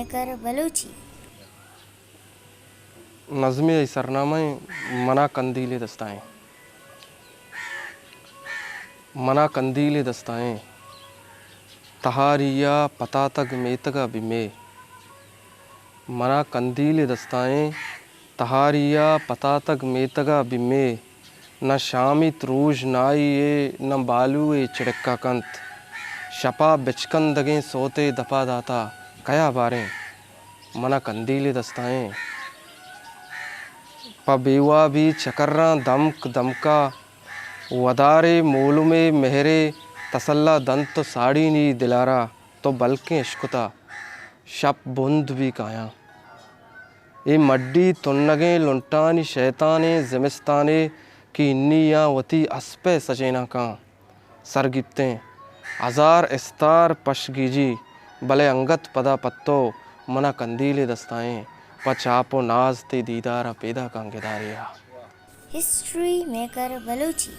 Maker Balochi. नज़्म सरनामा मना कंदील दस्ताएं। मना कंदील दस्ताएं तहारिया पता तक मेतगा बिमे। मना कंदील दस्ताएं तहारिया पता तक मेतगा बिमे। न शामी त्रूज नाई ये न बालू ए चिड़क्का कंत। शपा बिचकंदगें सोते दफा दाता कया बारें। मना कंदील दस्ताएं पबेवा भी चकर्रा दमक दमका। वदारे मोल में मेहरे तसल्ला दंत साड़ी नी दिलारा। तो बल्कि इश्कुता शप बुंद भी काया। ए मड्डी तुन्नगे लुंटानी शैताने ज़िमिस्ताने की इन्निया वती अस्पे सजेना का। सरगिप्तें हज़ार इस्तार पशगीजी भले अंगत पदा पत्तो। मना कंदील दस्ताएं पचापो नाज ते दीदारा पैदा कांगेदारिया। History maker Balochi.